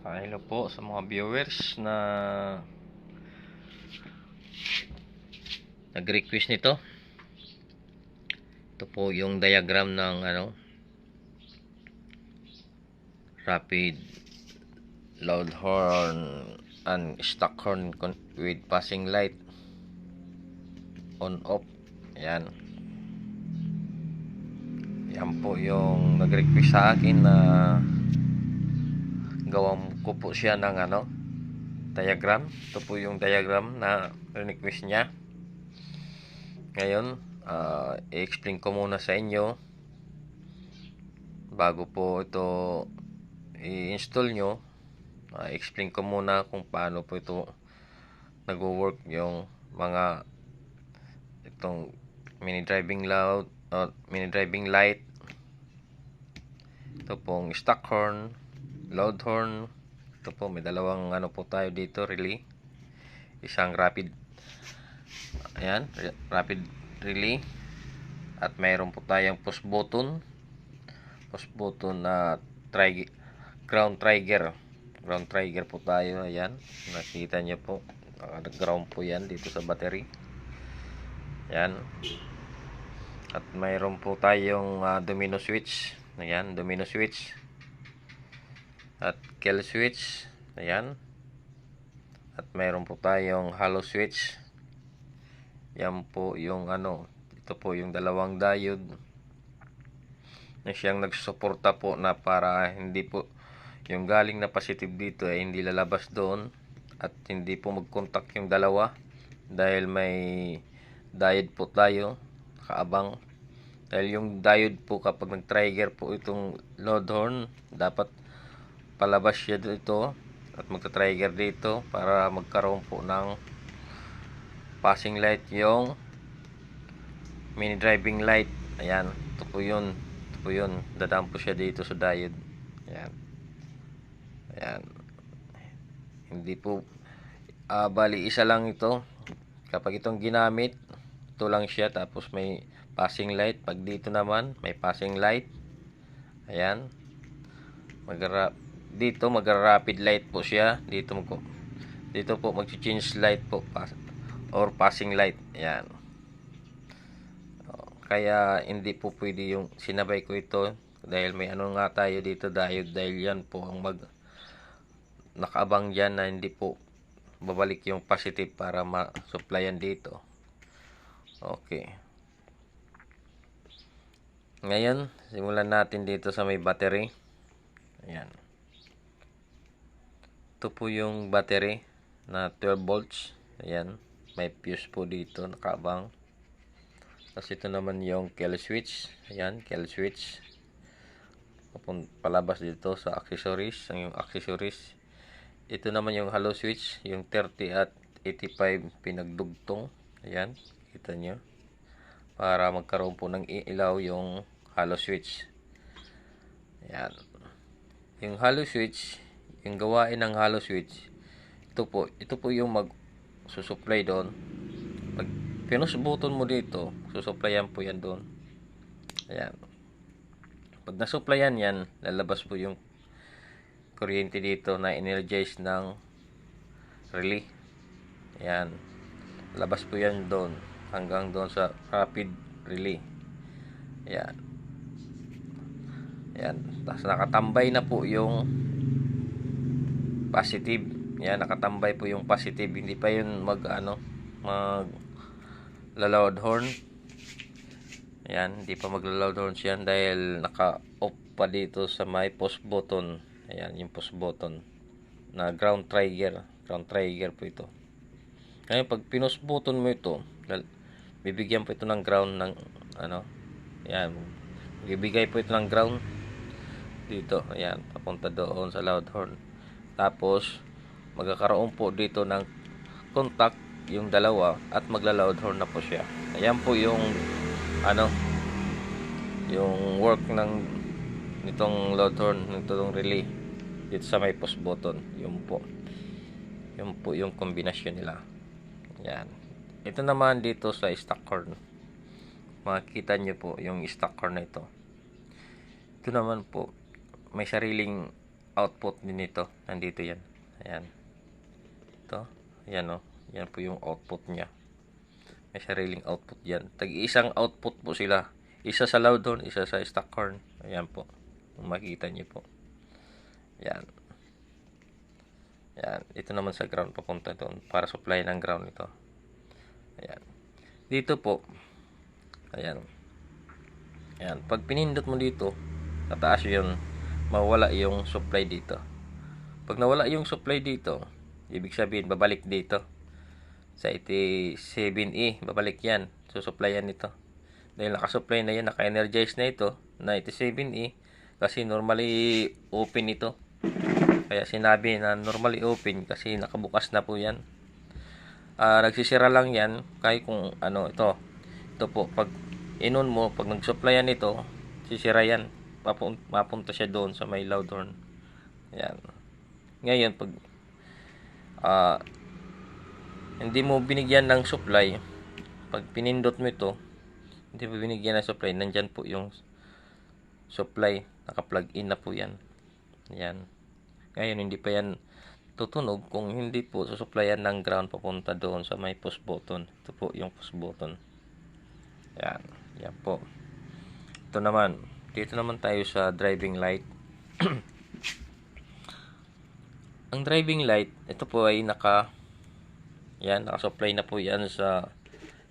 Hello po sa mga viewers na nag-request nito. Ito po yung diagram ng rapid loud horn and stock horn with passing light on off. Yan. Yan po yung nag-request sa akin na gawan ko po siya ng diagram. Ito po yung diagram na request niya. Ngayon, i-explain ko muna sa inyo bago po ito i-install nyo. I-explain ko muna kung paano po ito nag-work yung mga itong mini driving light. Ito pong stock horn, loud horn. Ito po may dalawang po tayo dito, relay. Isang rapid relay, at mayroon po tayong push button na ground trigger po tayo. Ayan, nakita nyo po, ground po yan dito sa battery. Ayan, at mayroon po tayong domino switch. Ayan, domino switch at kill switch. Ayan, at mayroon po tayong hollow switch. Yan po yung ito po yung dalawang diode na siyang nagsusuporta po na para hindi po yung galing na positive dito ay hindi lalabas doon at hindi po mag-contact yung dalawa, dahil may diode po tayo kaabang. Dahil yung diode po kapag nag-trigger po itong loud horn, dapat palabas siya dito at magta-trigger dito para magkaroon po ng passing light yung mini driving light. Ayan, ito po yun, dadaan po siya dito sa diode. Ayan, hindi po bali isa lang ito. Kapag itong ginamit, ito lang siya, tapos may passing light. Pag dito naman may passing light. Ayan, dito mag-rapid light po siya. Dito po mag-change light po, or passing light. Ayan. Kaya hindi po pwede yung sinabay ko ito, dahil may nga tayo dito diode, dahil yan po ang nakaabang dyan na hindi po babalik yung positive para ma-supplyan dito. Okay. Ngayon, simulan natin dito sa may battery. Ayan. Ito po yung battery na 12 volts. Ayan. May fuse po dito nakaabang. Tapos ito naman yung kill switch. Ayan, kill switch. Palabas dito sa accessories. Ang yung accessories. Ito naman yung hollow switch. Yung 30 at 85 pinagdugtong. Ayan, kita nyo. Para magkaroon po ng ilaw yung hollow switch. Ayan. Yung hollow switch, yung gawain ng hollow switch, ito po yung susupply doon. Pag pinus button mo dito, susupplyan po yan doon. Ayan. Pag nasupplyan yan, lalabas po yung kuryente dito na energize ng relay. Ayan. Labas po yan doon hanggang doon sa rapid relay. Ayan. Ayan. Tapos nakatambay na po yung positive. Yan, nakatambay po yung positive. Hindi pa yun mag loud horn. Ayan, hindi pa mag-loud horn siya dahil naka-off pa dito sa may push button. Ayan, yung push button na ground trigger po ito. Ngayon, pag pinus button mo ito, bibigyan po ito ng ground ng ayan, bibigay po ito ng ground dito. Ayan, papunta doon sa loud horn. Tapos magkakaroon po dito ng contact yung dalawa at magla-loud horn na po siya. Ayan po yung yung work nitong loud horn, nitong relay dito sa may push button. Yun po yung kombinasyon nila. Ayan. Ito naman dito sa stock horn, makikita nyo po yung stock horn na ito. Ito naman po may sariling output din nito. Nandito yan. Ayan. Ito. Ayan o. Yan po yung output niya. May sariling output yan. Tag-isang output po sila. Isa sa loud horn, isa sa stock horn. Ayan po. Makikita niyo po. Ayan. Ayan. Ito naman sa ground papunta doon. Para supply ng ground ito. Ayan. Dito po. Ayan. Ayan. Pag pinindot mo dito, tataas yun. Mawala yung supply dito. Pag nawala yung supply dito, ibig sabihin, babalik dito. Sa 87E, babalik yan. Susuplayan nito. Dahil nakasupply na yan, naka-energize na ito, na 87E, kasi normally open ito. Kaya sinabi na normally open kasi nakabukas na po yan. Nagsisira lang yan, kahit kung ano, ito po, pag inon mo, pag nag-supplyan ito, sisira yan. Mapunta siya doon sa may loud horn. Yan. Ngayon, pag hindi mo binigyan ng supply, pag pinindot mo ito, hindi mo binigyan ng supply, nandyan po yung supply, naka-plug in na po yan. Yan. Ngayon, hindi pa yan tutunog kung hindi po susuplayan ng ground papunta doon sa may push button. Ito po yung push button. Yan. Yan po. Ito naman. Dito naman tayo sa driving light. Ang driving light, ito po ay naka-supply na po yan sa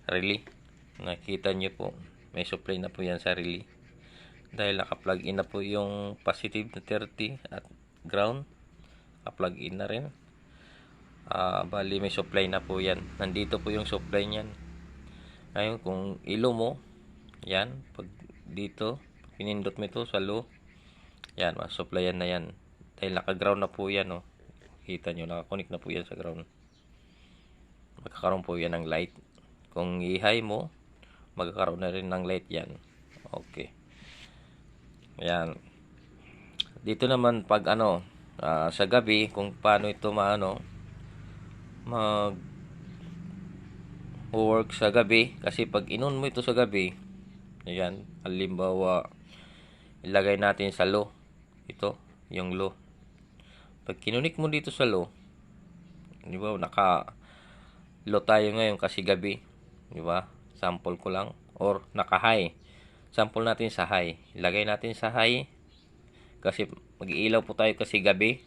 relay. Nakita nyo po, may supply na po yan sa relay. Dahil naka-plug in na po yung positive na 30 at ground. Naka-plug in na rin. Bali may supply na po yan. Nandito po yung supply niyan. Ngayon kung ilo mo, yan, pag dito, pinindot mo ito sa low, yan, masupplyan na yan. Dahil naka-ground na po yan, oh. Kita nyo, naka-connect na po yan sa ground. Magkakaroon po yan ng light. Kung i-high mo, magkakaroon na rin ng light yan. Okay. Ayan. Dito naman pag sa gabi, kung paano ito mag-work sa gabi. Kasi pag inon mo ito sa gabi, ayan, halimbawa, ilagay natin sa low. Ito, yung low. Pag kinunik mo dito sa low, di ba, naka-low tayo ngayon kasi gabi. Di ba? Sample ko lang. Or naka-high. Sample natin sa high. Ilagay natin sa high. Kasi mag-iilaw po tayo kasi gabi.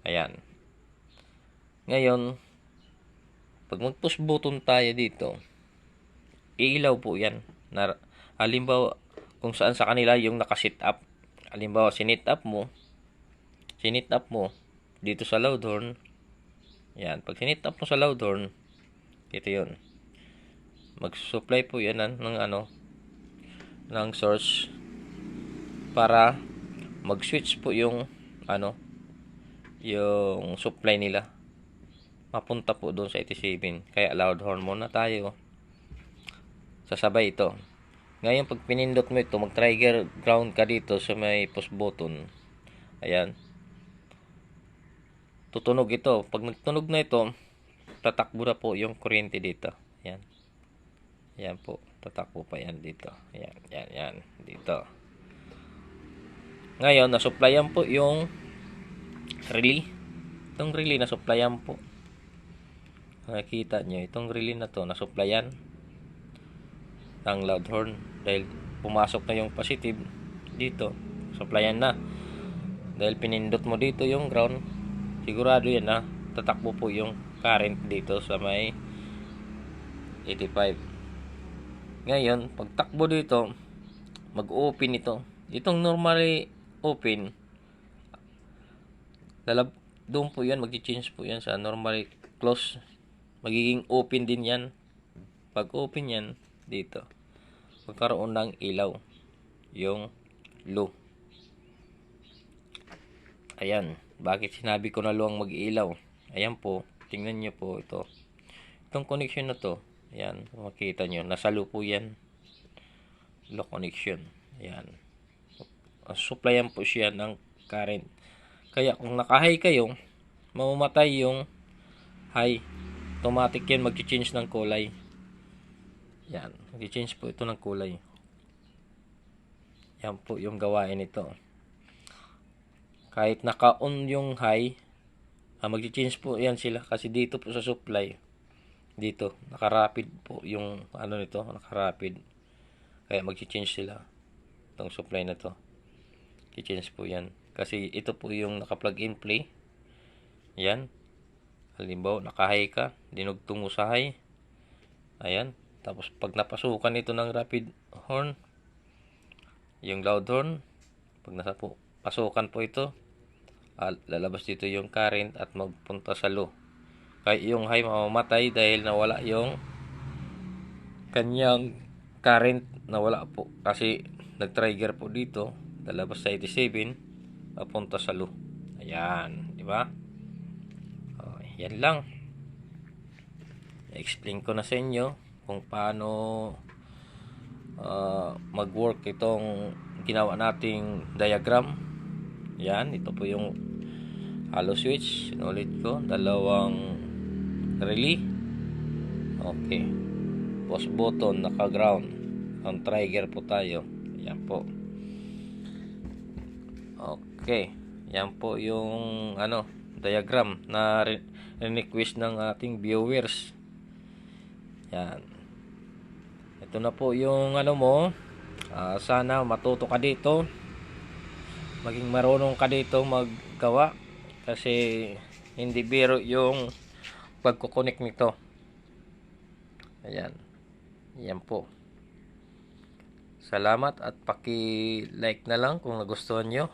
Ayan. Ngayon, pag mag-push button tayo dito, iilaw po yan. Halimbawa, kung saan sa kanila yung naka-sit up. Halimbawa, sinit up mo dito sa loud horn. Yan. Pag sinit up mo sa loud horn, ito yun. Mag-supply po yan ng source para mag-switch po yung yung supply nila. Mapunta po doon sa 87. Kaya loud horn muna tayo. Sasabay ito. Ngayon, pag pinindot mo ito, mag-trigger ground ka dito sa may push button. Ayan. Tutunog ito. Pag nagtunog na ito, tatakbo na po yung kuryente dito. Ayan. Ayan po. Tatakbo pa yan dito. Ayan. Yan. Dito. Ngayon, nasupplyan po yung relay. Itong relay nasupplyan po. Nakikita nyo, itong relay na to nasupplyan ng loud horn. Dahil pumasok na yung positive dito. Supplyan na. Dahil pinindot mo dito yung ground, sigurado yan na tatakbo po yung current dito sa may 85. Ngayon, pag takbo dito, mag-open ito. Itong normally open, doon po yan, mag-change po yan sa normally close. Magiging open din yan. Pag open yan, dito, magkaroon ng ilaw. Yung low. Ayan. Bakit sinabi ko na luwang mag-ilaw? Ayan po. Tingnan nyo po ito. Itong connection na to. Ayan. Makita nyo. Nasa low po yan. Low connection. Ayan. Supplyan po siya ng current. Kaya kung naka-high kayo, mamamatay yung high. Automatic yan. Mag-change ng kulay. Ayan. Mag-change po ito ng kulay. Yan po yung gawain nito. kahit naka-on yung high, mag-change po yan sila kasi dito po sa supply, dito naka-rapid po yung ano nito, naka-rapid, kaya mag-change sila itong supply na to, i-change po yan kasi ito po yung naka-plug and play. Yan, halimbawa naka-high ka, dinugtong mo sa high, ayan, tapos pag napasukan ito ng rapid horn, yung loud horn, pag nasa po pasukan po ito, lalabas dito yung current at magpunta sa low. Kaya yung high mamamatay dahil nawala yung kanyang current, nawala po kasi nag-trigger po dito, lalabas sa 87 papunta sa low. Ayan, di ba? Yan lang. I-explain ko na sa inyo kung paano mag-work itong ginawa nating diagram. Yan, ito po yung hollow switch. Sinulit ko, dalawang relay. Okay. Post button, naka-ground. Ang trigger po tayo. Yan po. Okay. Yan po yung diagram na request ng ating viewers. Yan. Ito na po yung mo. Sana matuto ka dito. Maging marunong ka dito maggawa. Kasi hindi biro yung pagkukonek nito. Ayan. Yan po. Salamat at paki-like na lang kung nagustuhan nyo.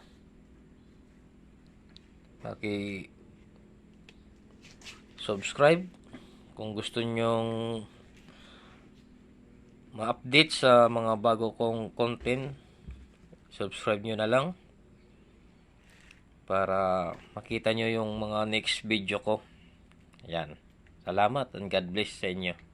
Paki-subscribe kung gusto nyong ma-update sa mga bago kong content. Subscribe nyo na lang para makita nyo yung mga next video ko. Ayan. Salamat and God bless sa inyo.